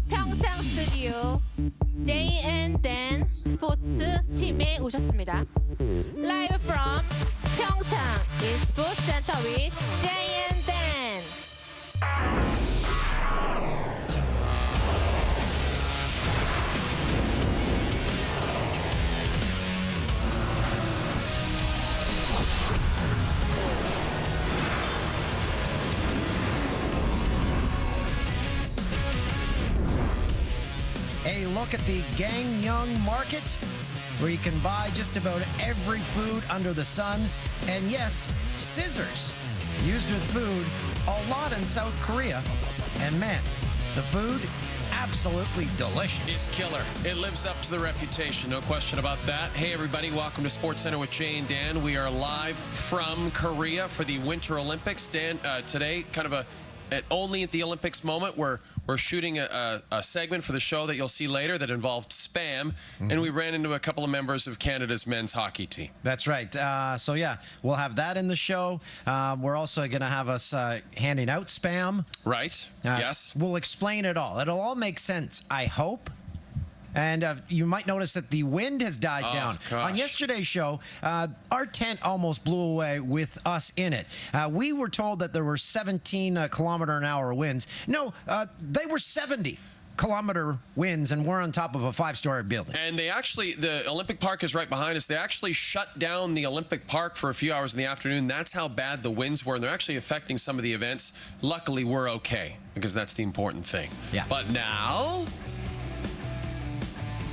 평창 스튜디오 JN 스포츠 팀에 오셨습니다. Live from 평창 eSports Center with JN. A look at the Gangneung Market, where you can buy just about every food under the sun. And yes, scissors used with food a lot in South Korea. And man, the food, absolutely delicious. It's killer. It lives up to the reputation, no question about that. Hey, everybody, welcome to SportsCenter with Jay and Dan. We are live from Korea for the Winter Olympics. Dan, today, kind of an only at the Olympics moment where we're shooting a segment for the show that you'll see later that involved Spam, and we ran into a couple of members of Canada's men's hockey team. That's right. So, yeah, we'll have that in the show. We're also going to have us handing out Spam. Right. Yes. We'll explain it all. It'll all make sense, I hope. And you might notice that the wind has died down. Gosh. On yesterday's show, our tent almost blew away with us in it. We were told that there were 17-kilometer-an-hour winds. No, they were 70-kilometer winds, and we're on top of a 5-story building. And they actually, the Olympic Park is right behind us. They actually shut down the Olympic Park for a few hours in the afternoon. That's how bad the winds were, and they're actually affecting some of the events. Luckily, we're okay, because that's the important thing. Yeah. But now...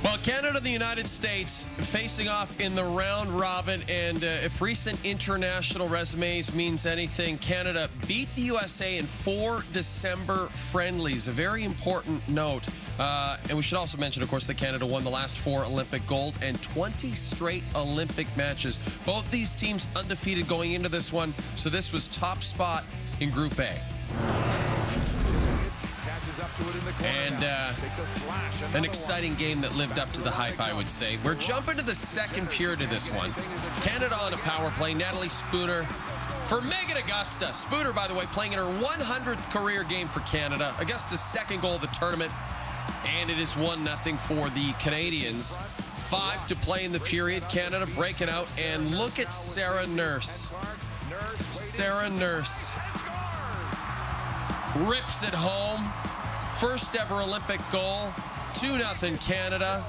Well, Canada and the United States facing off in the round robin, and if recent international resumes means anything, Canada beat the USA in 4 December friendlies. A very important note. And we should also mention, of course, that Canada won the last 4 Olympic gold and 20 straight Olympic matches. Both these teams undefeated going into this one, so this was top spot in Group A. And an exciting game that lived up to the hype, I would say. We're jumping to the second period of this one. Canada on a power play. Natalie Spooner for Megan Augusta. Spooner, by the way, playing in her 100th career game for Canada. Augusta's second goal of the tournament. And it is 1-0 for the Canadians. 5 to play in the period. Canada breaking out. And look at Sarah Nurse. Sarah Nurse rips it home. First ever Olympic goal, 2-0 Canada.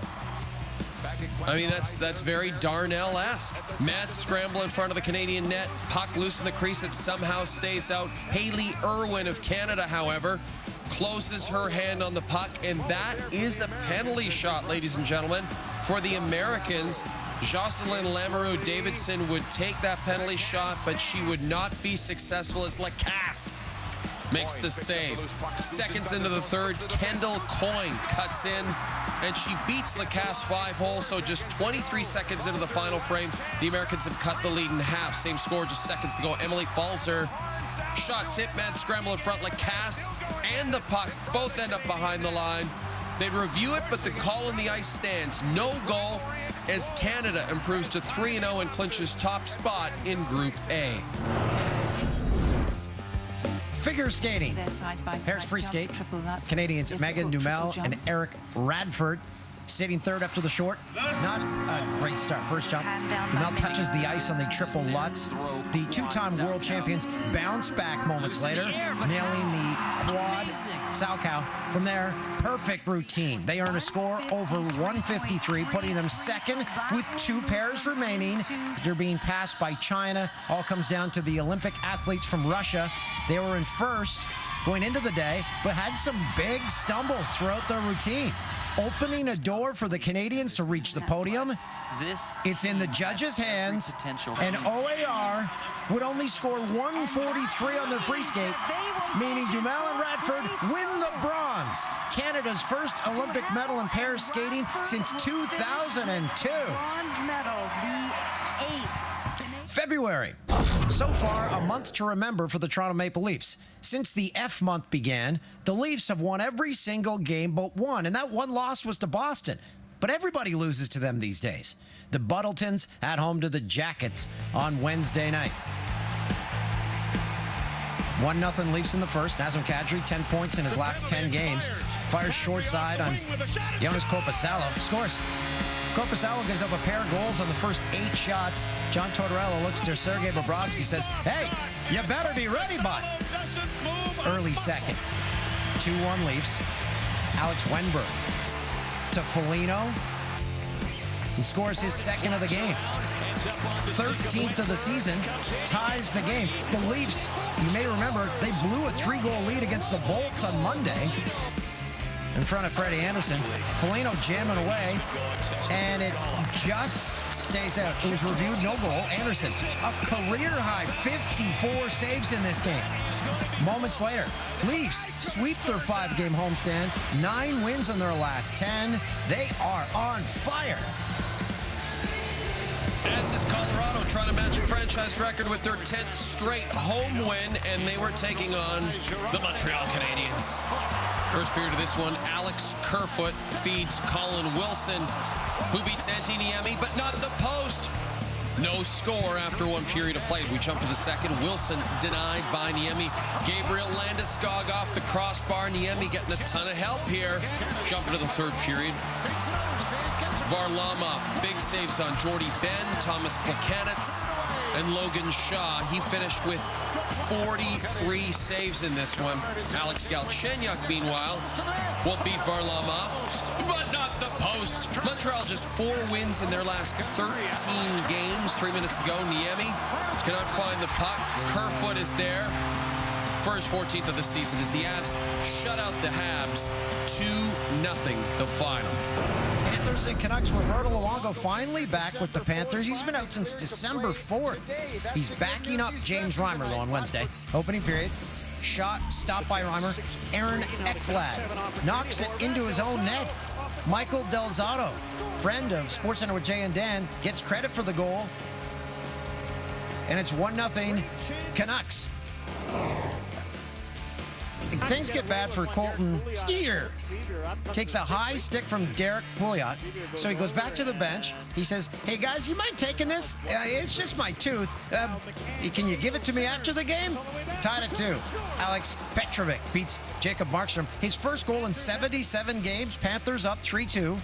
I mean, that's very Darnell-esque. Mad scramble in front of the Canadian net. Puck loose in the crease. It somehow stays out. Hayley Irwin of Canada, however, closes her hand on the puck. And that is a penalty shot, ladies and gentlemen, for the Americans. Jocelyn Lamoureux-Davidson would take that penalty shot, but she would not be successful as Lacasse makes the save. Seconds into the third, Kendall Coyne cuts in, and she beats Lacasse 5-hole. So just 23 seconds into the final frame, the Americans have cut the lead in half. Same score, just seconds to go. Emily Falzer, shot tip, mad scramble in front. Lacasse and the puck both end up behind the line. They review it, but the call on the ice stands. No goal, as Canada improves to 3-0 and clinches top spot in Group A. Figure skating. Paris free skate. Canadians Megan Dumel and Eric Radford sitting third after the short. Not a great start. First jump. Dumel touches the ice on the triple Lutz. The 2-time world champions bounce back moments later, nailing the quad Salchow. From there, perfect routine. They earn a score over 153, putting them second with 2 pairs remaining. They're being passed by China. All comes down to the Olympic athletes from Russia. They were in first going into the day, but had some big stumbles throughout their routine, opening a door for the Canadians to reach the podium. It's in the judges' hands, and OAR would only score 143 on their free skate, meaning Dumel and Radford win the bronze. Canada's first Olympic medal in pair skating since 2002. Bronze medal, the 8th. February. So far, a month to remember for the Toronto Maple Leafs. Since the F month began, the Leafs have won every single game but one, and that one loss was to Boston. But everybody loses to them these days. The Buttletons at home to the Jackets on Wednesday night. 1-0 Leafs in the first. Nazem Kadri, 10 points in his last 10 games. Fires short side on Jonas Korpisalo. Scores. Korpisalo gives up a pair of goals on the first 8 shots. John Tortorella looks to Sergei Bobrovsky, says, hey, you better be ready, bud. Early second. 2-1 Leafs. Alex Wenberg to Foligno. He scores his second of the game. 13th of the season, ties the game. The Leafs, you may remember, they blew a 3-goal lead against the Bolts on Monday in front of Freddie Anderson. Foligno jamming away, and it just stays out. It was reviewed, no goal. Anderson, a career-high 54 saves in this game. Moments later, Leafs sweep their 5-game homestand, 9 wins in their last 10. They are on fire. As is Colorado trying to match a franchise record with their 10th straight home win, and they were taking on the Montreal Canadiens. First period of this one, Alex Kerfoot feeds Colin Wilson, who beats Antti Niemi, but not the post. No score after 1 period of play. We jump to the second. Wilson denied by Niemi. Gabriel Landeskog off the crossbar. Niemi getting a ton of help here. Jump into the third period. Varlamov, big saves on Jordy Ben, Thomas Plekanec, and Logan Shaw. He finished with 43 saves in this one. Alex Galchenyuk, meanwhile, will beat Varlamov, but not the post. Montreal just 4 wins in their last 13 games. 3 minutes to go. Niemi cannot find the puck. Kerfoot is there for his 14th of the season as the Avs shut out the Habs 2-0 the final. Panthers and Canucks. Roberto Luongo finally back with the Panthers. He's been out since December 4th. He's backing up James Reimer, though, on Wednesday. Opening period. Shot stopped by Reimer. Aaron Ekblad knocks it into his own net. Michael Del Zotto, friend of SportsCenter with Jay and Dan, gets credit for the goal. And it's 1-0 Canucks. Things get bad for Colton Steer. Takes a high stick from Derek Pouliot. So he goes back to the bench. He says, hey, guys, you mind taking this? It's just my tooth. Can you give it to me after the game? Tied at 2. Alex Petrovic beats Jacob Markstrom. His first goal in 77 games. Panthers up 3-2.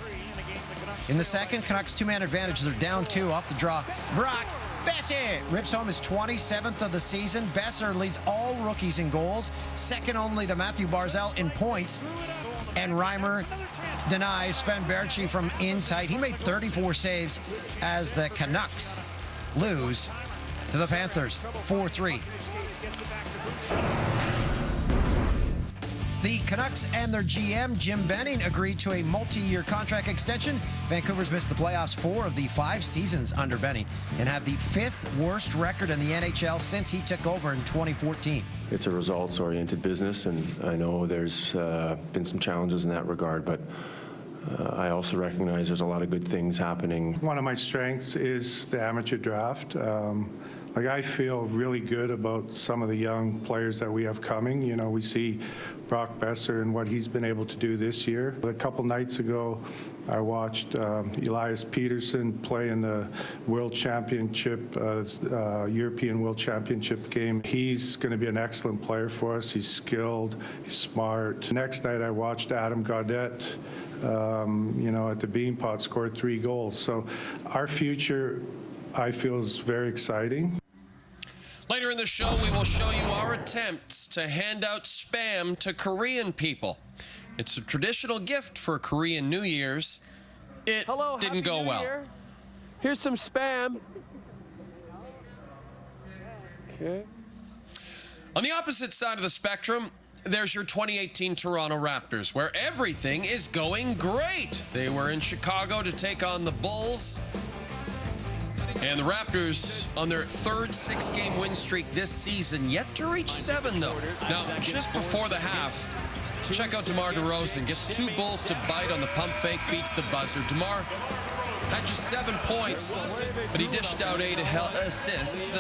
In the second, Canucks 2-man advantage. They're down 2 off the draw. Brock Besser rips home his 27th of the season. Besser leads all rookies in goals, second only to Matthew Barzal in points. And Reimer denies Sven Baertschi from in tight. He made 34 saves as the Canucks lose to the Panthers 4-3. The Canucks and their GM, Jim Benning, agreed to a multi-year contract extension. Vancouver's missed the playoffs 4 of the 5 seasons under Benning and have the 5th worst record in the NHL since he took over in 2014. It's a results-oriented business, and I know there's been some challenges in that regard, but I also recognize there's a lot of good things happening. One of my strengths is the amateur draft. I feel really good about some of the young players that we have coming. You know, we see Brock Besser and what he's been able to do this year. A couple nights ago, I watched Elias Peterson play in the World Championship, European World Championship game. He's going to be an excellent player for us. He's skilled, he's smart. Next night, I watched Adam Gaudette, at the Beanpot, scored 3 goals. So our future, I feel, is very exciting. Later in the show, we will show you our attempts to hand out Spam to Korean people. It's a traditional gift for Korean New Year's. It didn't go well. Here's some Spam. Okay. On the opposite side of the spectrum, there's your 2018 Toronto Raptors, where everything is going great. They were in Chicago to take on the Bulls. And the Raptors on their 3rd 6-game win streak this season, yet to reach 7, though. Now, just before the half, check out DeMar DeRozan. Gets 2 Bulls to bite on the pump fake, beats the buzzer. DeMar had just 7 points, but he dished out 8 assists.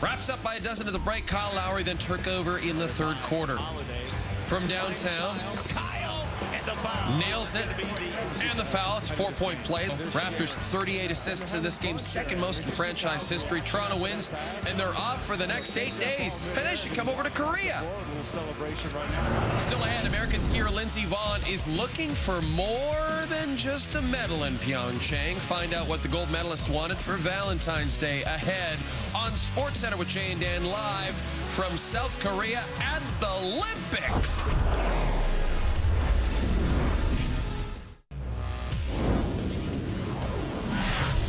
Wraps up by a dozen to the break. Kyle Lowry then took over in the 3rd quarter. From downtown, Nails it. And the foul. It's a 4-point play. Raptors 38 assists in this game, second most in franchise history. Toronto wins, and they're off for the next 8 days. And they should come over to Korea. Still ahead, American skier Lindsey Vonn is looking for more than just a medal in Pyeongchang. Find out what the gold medalist wanted for Valentine's Day ahead on SportsCenter with Jay and Dan live from South Korea at the Olympics.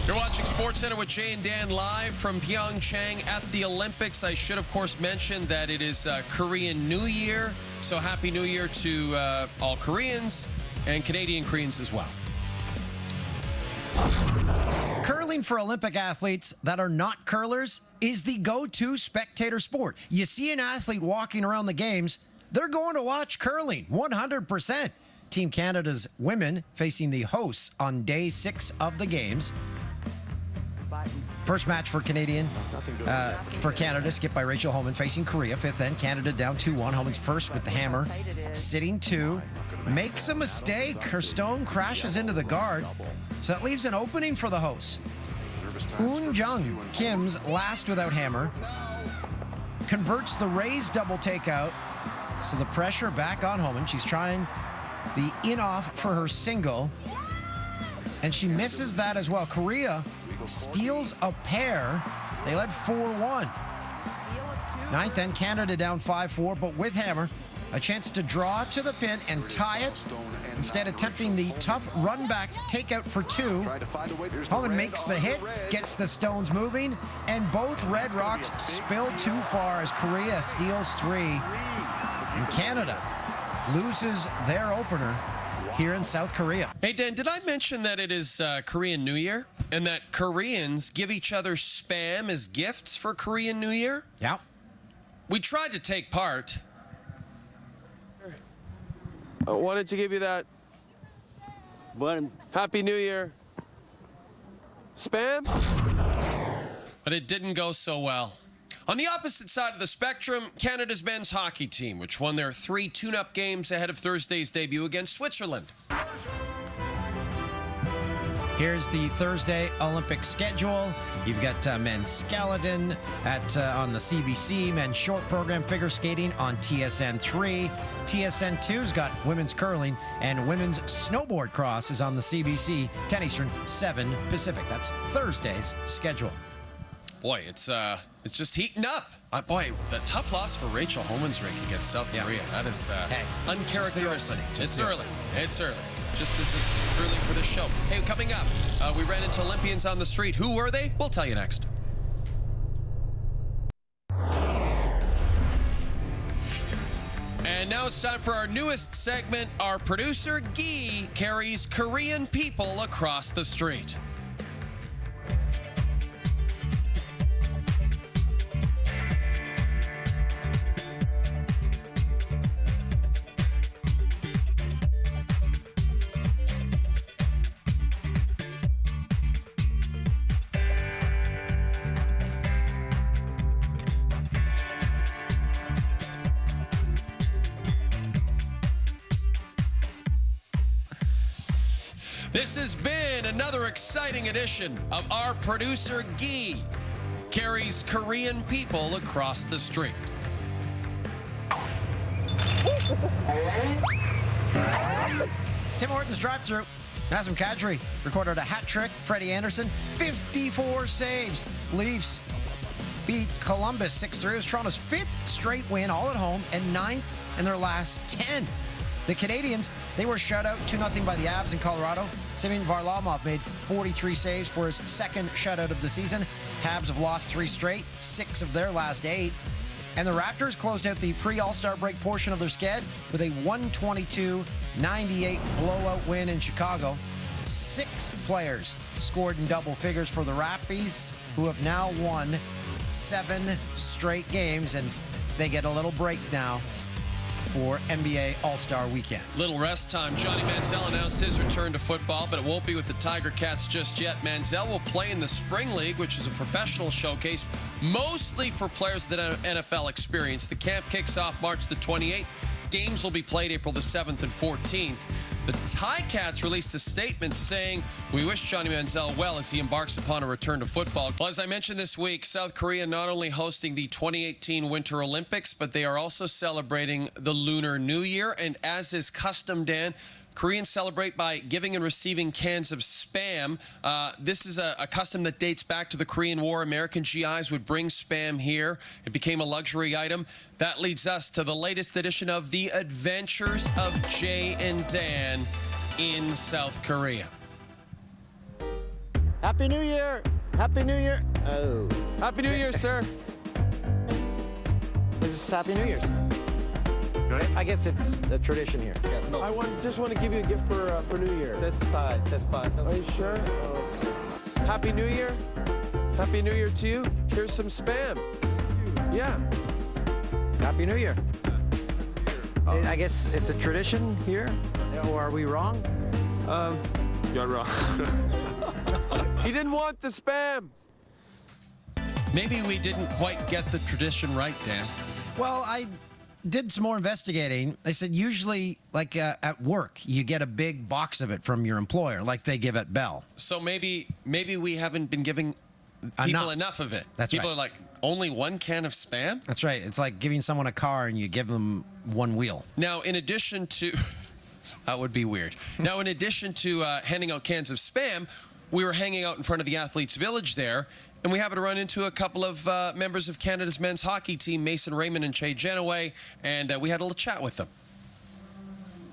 You're watching SportsCenter with Jay and Dan live from Pyeongchang at the Olympics. I should, of course, mention that it is Korean New Year. So Happy New Year to all Koreans and Canadian Koreans as well. Curling for Olympic athletes that are not curlers is the go-to spectator sport. You see an athlete walking around the games, they're going to watch curling, 100%. Team Canada's women facing the hosts on day 6 of the games. First match for Canada, skipped by Rachel Homan, facing Korea. 5th end, Canada down 2-1. Homan's first with the hammer, sitting 2. Makes a mistake. Her stone crashes into the guard. So that leaves an opening for the hosts. Eun Jung Kim's last without hammer. Converts the raised double takeout. So the pressure back on Homan. She's trying the in-off for her single. And she misses that as well. Korea steals a pair. They led 4-1. 9th end, Canada down 5-4, but with hammer. A chance to draw to the pin and tie it. Instead, attempting the tough run-back takeout for 2. Homan makes the hit, gets the stones moving, and both Red Rocks spilled too far as Korea steals 3. And Canada loses their opener here in South Korea. Hey, Dan, did I mention that it is Korean New Year and that Koreans give each other Spam as gifts for Korean New Year? Yeah. We tried to take part. I wanted to give you that. Happy New Year. Spam? But it didn't go so well. On the opposite side of the spectrum, Canada's men's hockey team, which won their 3 tune-up games ahead of Thursday's debut against Switzerland. Here's the Thursday Olympic schedule. You've got men's skeleton on the CBC, men's short program figure skating on TSN 3. TSN 2's got women's curling, and women's snowboard cross is on the CBC, 10 Eastern, 7 Pacific. That's Thursday's schedule. Boy, it's just heating up. Boy, the tough loss for Rachel Homan's rink against South Korea. That is uncharacteristic. It's early. It's early. Just as it's early for this show. Hey, coming up, we ran into Olympians on the street. Who were they? We'll tell you next. And now it's time for our newest segment. Our producer, Guy, carries Korean people across the street. This has been another exciting edition of our producer, Guy, carries Korean people across the street. Tim Hortons drive-thru. Nazem Kadri recorded a hat trick. Freddie Anderson, 54 saves. Leafs beat Columbus 6-3. It was Toronto's 5th straight win, all at home, and 9th in their last 10. The Canadians, they were shut out 2-0 by the Avs in Colorado. Semyon Varlamov made 43 saves for his 2nd shutout of the season. Habs have lost 3 straight, 6 of their last 8. And the Raptors closed out the pre-All-Star break portion of their sked with a 122-98 blowout win in Chicago. 6 players scored in double figures for the Rappies, who have now won 7 straight games, and they get a little break now for NBA All-Star Weekend. Little rest time. Johnny Manziel announced his return to football, but it won't be with the Tiger Cats just yet. Manziel will play in the Spring League, which is a professional showcase, mostly for players that have NFL experience. The camp kicks off March the 28th. Games will be played April the 7th and 14th. The Ticats released a statement saying, "We wish Johnny Manziel well as he embarks upon a return to football." Well, as I mentioned this week, South Korea not only hosting the 2018 Winter Olympics, but they are also celebrating the Lunar New Year. And as is custom, Dan, Koreans celebrate by giving and receiving cans of Spam. This is a custom that dates back to the Korean War. American GIs would bring Spam here. It became a luxury item. That leads us to the latest edition of The Adventures of Jay and Dan in South Korea. Happy New Year! Happy New Year! Oh. Happy New Year, sir. This is Happy New Year's. I guess it's a tradition here. Yeah, no. I just want to give you a gift for New Year. That's fine. That's fine. Are you sure? Happy New Year. Happy New Year to you. Here's some Spam. Yeah. Happy New Year. I guess it's a tradition here. Or are we wrong? You're wrong. He didn't want the Spam. Maybe we didn't quite get the tradition right, Dan. Well, I did some more investigating. They said usually, like at work, you get a big box of it from your employer, like they give at Bell. So maybe we haven't been giving people enough of it. That's people right. are like, only one can of Spam? That's right. It's like giving someone a car and you give them one wheel. Now, in addition to... that would be weird. Now, in addition to handing out cans of Spam, we were hanging out in front of the Athletes Village there, and we happened to run into a couple of members of Canada's men's hockey team, Mason Raymond and Shea Genoway, and we had a little chat with them.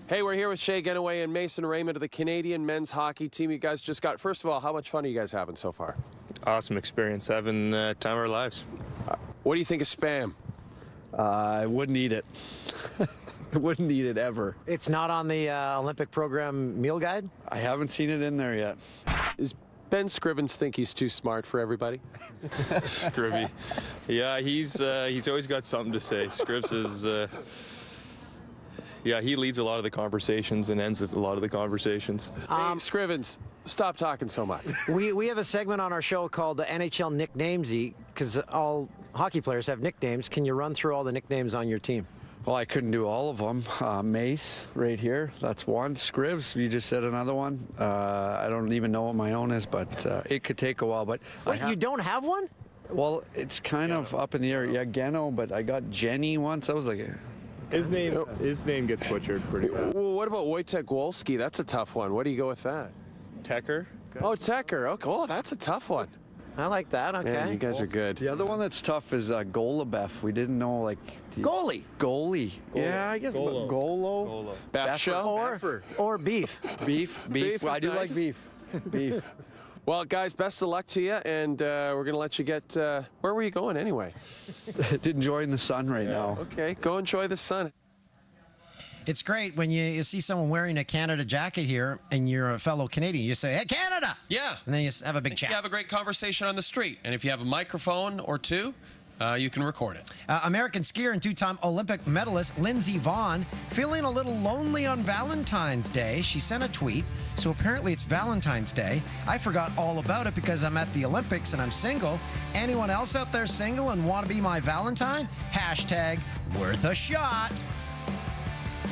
Hey, we're here with Shea Genoway and Mason Raymond of the Canadian men's hockey team. You guys just got, first of all, how much fun are you guys having so far? Awesome experience, having time of our lives. What do you think of Spam? I wouldn't eat it. I wouldn't eat it ever. It's not on the Olympic program meal guide? I haven't seen it in there yet. Is Ben Scrivens think he's too smart for everybody? Scrivy. Yeah, he's always got something to say. Scrivs is... yeah, he leads a lot of the conversations and ends a lot of the conversations. Hey, Scrivens, stop talking so much. We have a segment on our show called the NHL Nicknamesy, because all hockey players have nicknames. Can you run through all the nicknames on your team? Well, I couldn't do all of them. Mace, right here, that's one. Scrivs, you just said another one. I don't even know what my own is, but it could take a while. But wait, you don't have one? Well, it's kind of up in the air. Yeah, Geno, but I got Jenny once. I was like... His name gets butchered pretty bad. Well, what about Wojtek Wolski? That's a tough one. What do you go with that? Tecker. Oh, Tecker. Okay. Oh, that's a tough one. I like that. Okay. Yeah, you guys are good. The other one that's tough is Golubef. We didn't know, like... Goalie. Goalie. Yeah, I guess. Golo. Beef show? Or beef. Beef. Well, I do like beef. Beef. Well, guys, best of luck to you, and we're going to let you get... where were you going anyway? Enjoying the sun right now. Okay, go enjoy the sun. It's great when you see someone wearing a Canada jacket here and you're a fellow Canadian. You say, "Hey, Canada!" Yeah. And then you have a big chat. You have a great conversation on the street. And if you have a microphone or two, you can record it. American skier and two-time Olympic medalist Lindsey Vonn feeling a little lonely on Valentine's Day. She sent a tweet. So apparently it's Valentine's Day. I forgot all about it because I'm at the Olympics and I'm single. Anyone else out there single and want to be my Valentine? Hashtag worth a shot.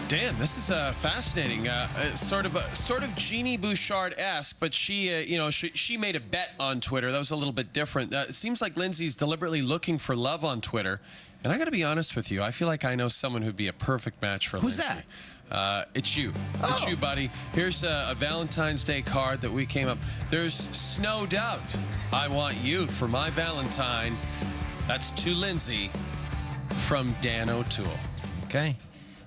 Dan, this is fascinating. Sort of Jeannie Bouchard-esque, but she made a bet on Twitter. That was a little bit different. It seems like Lindsay's deliberately looking for love on Twitter. And I got to be honest with you, I feel like I know someone who'd be a perfect match for Lindsay. Who's that? It's you. Oh. It's you, buddy. Here's a Valentine's Day card that we came up. There's Snow Doubt. I want you for my Valentine. That's to Lindsay from Dan O'Toole. Okay.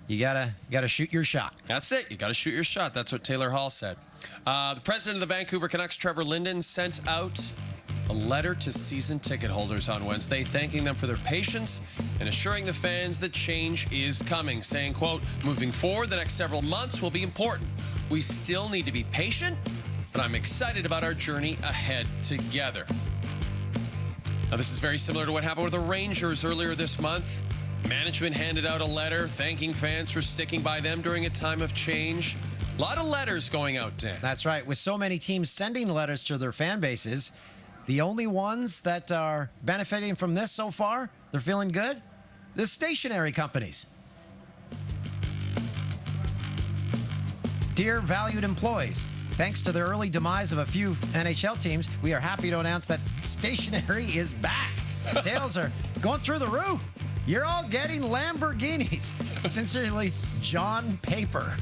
You gotta shoot your shot. That's it. You gotta shoot your shot. That's what Taylor Hall said. The president of the Vancouver Canucks, Trevor Linden, sent out a letter to season ticket holders on Wednesday, thanking them for their patience and assuring the fans that change is coming, saying, quote, "Moving forward, the next several months will be important. We still need to be patient, but I'm excited about our journey ahead together." Now, this is very similar to what happened with the Rangers earlier this month. Management handed out a letter thanking fans for sticking by them during a time of change. A lot of letters going out, Dan. That's right. With so many teams sending letters to their fan bases, the only ones that are benefiting from this so far, they're feeling good, the stationery companies. Dear valued employees, thanks to the early demise of a few NHL teams, we are happy to announce that stationery is back. Sales are going through the roof. You're all getting Lamborghinis. Sincerely, John Paper.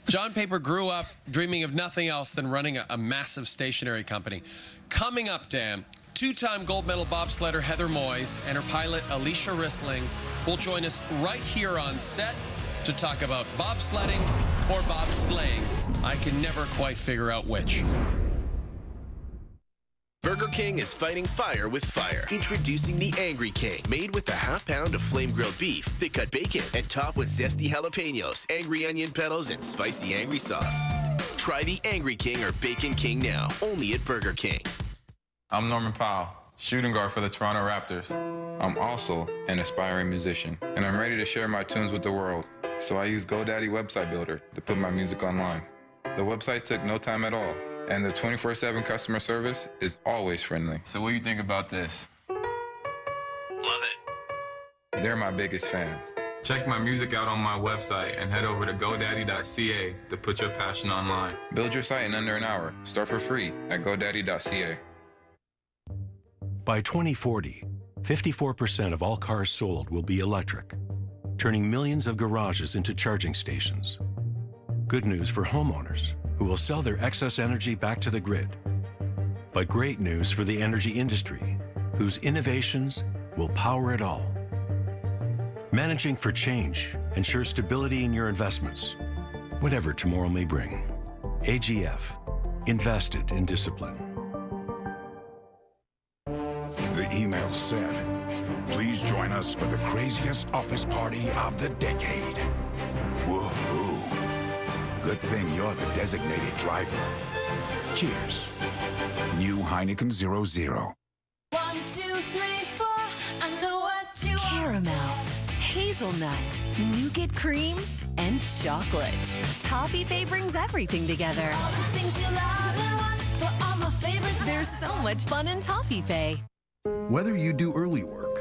John Paper grew up dreaming of nothing else than running a massive stationery company. Coming up, Dan, two-time gold medal bobsledder Heather Moyes and her pilot Alicia Rissling will join us right here on set to talk about bobsledding or bobsleighing. I can never quite figure out which. Burger King is fighting fire with fire. Introducing the Angry King, made with a half-pound of flame-grilled beef, thick-cut bacon, and topped with zesty jalapenos, angry onion petals, and spicy angry sauce. Try the Angry King or Bacon King now, only at Burger King. I'm Norman Powell, shooting guard for the Toronto Raptors. I'm also an aspiring musician, and I'm ready to share my tunes with the world. So I use GoDaddy Website Builder to put my music online. The website took no time at all, and the 24/7 customer service is always friendly. So what do you think about this? Love it. They're my biggest fans. Check my music out on my website and head over to GoDaddy.ca to put your passion online. Build your site in under an hour. Start for free at GoDaddy.ca. By 2040, 54% of all cars sold will be electric, turning millions of garages into charging stations. Good news for homeowners who will sell their excess energy back to the grid. But great news for the energy industry, whose innovations will power it all. Managing for change ensures stability in your investments, whatever tomorrow may bring. AGF, invested in discipline. The email said, please join us for the craziest office party of the decade. Woohoo! Good thing you're the designated driver. Cheers. New Heineken 0.0. 1, 2, 3, 4. I know what you Caramel, hazelnut, nougat cream, and chocolate. Toffee brings everything together. All these things you love and want for all my favorites. There's so much fun in Toffee. Whether you do early work,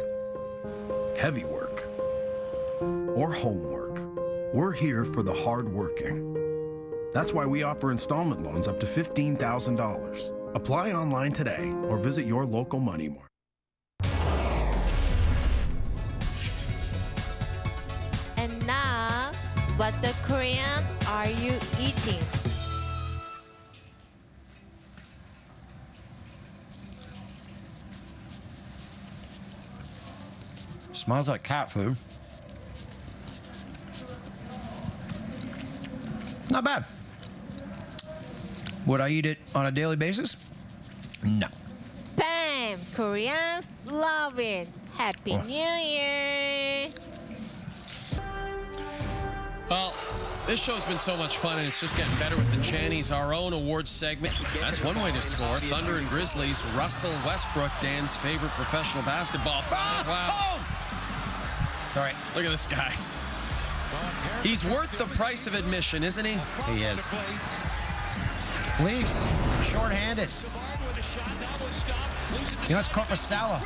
heavy work, or homework, we're here for the hard-working. That's why we offer installment loans up to $15,000. Apply online today or visit your local Money Mart. And now, what the Korean are you eating? Smells like cat food. Not bad. Would I eat it on a daily basis? No. Bam! Koreans love it. Happy New Year! Well, this show's been so much fun, and it's just getting better with the Channies, our own awards segment. That's one way to score. Thunder and Grizzlies, Russell Westbrook, Dan's favorite professional basketball. Wow. Sorry. Look at this guy. He's worth the price of admission, isn't he? He is. Leafs, shorthanded. You know, it's Korpisalo.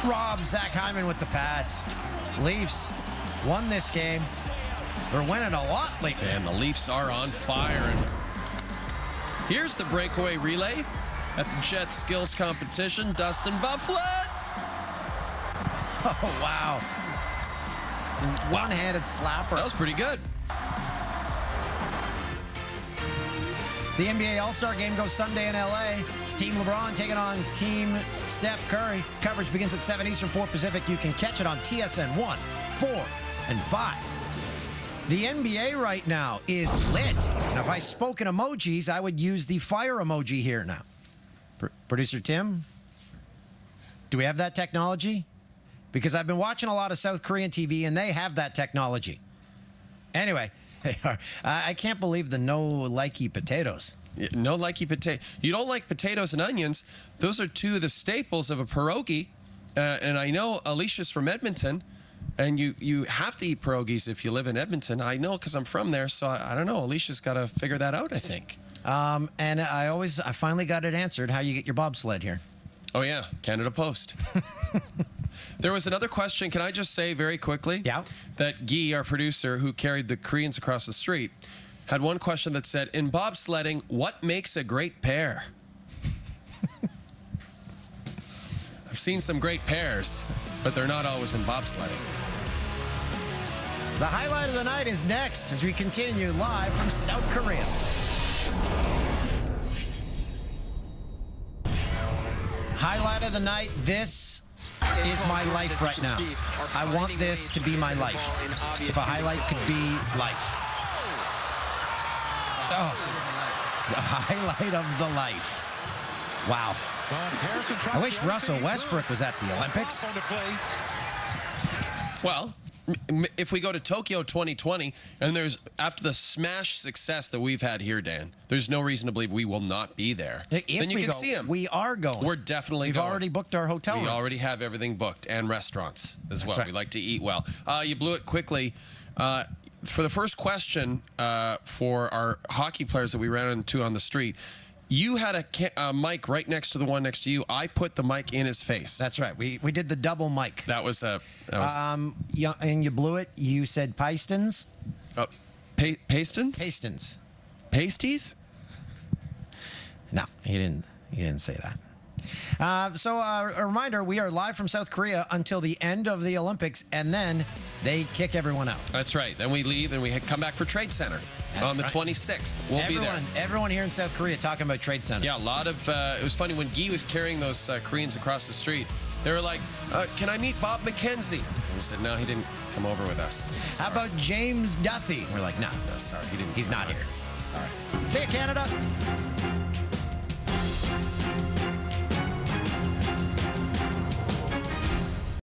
Rob Zach Hyman with the pad. Leafs won this game. They're winning a lot lately. And the Leafs are on fire. And here's the breakaway relay at the Jets skills competition. Dustin Byfuglien. Oh, wow. One-handed slapper. That was pretty good. The NBA All-Star Game goes Sunday in LA. It's Team LeBron taking on Team Steph Curry. Coverage begins at 7 Eastern, 4 Pacific. You can catch it on TSN 1, 4, and 5. The NBA right now is lit. And if I spoke in emojis, I would use the fire emoji here now. Producer Tim, do we have that technology? Because I've been watching a lot of South Korean TV, and they have that technology. Anyway, they are. I can't believe the no likey potatoes. Yeah, no likey potato. You don't like potatoes and onions. Those are two of the staples of a pierogi. And I know Alicia's from Edmonton, and you have to eat pierogies if you live in Edmonton. I know because I'm from there, so I don't know. Alicia's got to figure that out, I think. And I finally got it answered how you get your bobsled here. Oh, yeah, Canada Post. There was another question. Can I just say very quickly? Yeah. That Guy, our producer, who carried the Koreans across the street, had one question that said, in bobsledding, what makes a great pair? I've seen some great pairs, but they're not always in bobsledding. The highlight of the night is next as we continue live from South Korea. Highlight of the night. This is my life right now. I want this to be my life. If a highlight could be life. Oh, the highlight of the life. Wow. I wish Russell Westbrook was at the Olympics. Well, if we go to Tokyo 2020, and there's, after the smash success that we've had here, Dan, there's no reason to believe we will not be there. If then you we can go, see him. We are going. We're definitely We've going. already booked our hotel rooms. We already have everything booked, and restaurants as well. right. We like to eat well. You blew it quickly. For the first question for our hockey players that we ran into on the street, you had a mic right next to the one next to you. I put the mic in his face. That's right. We did the double mic. That was and you blew it. You said Pistons. Pastons? Pastons. Pasties? No, he didn't say that. So a reminder, we are live from South Korea until the end of the Olympics, and then they kick everyone out. That's right. Then we leave, and we come back for Trade Center on the 26th. We'll be there. Everyone here in South Korea talking about Trade Center. Yeah, a lot of, it was funny when Guy was carrying those Koreans across the street. They were like, can I meet Bob McKenzie? And we said, no, he didn't come over with us. How about James Duthie? We're like, no, sorry, he didn't. He's not here. Sorry. See you, Canada.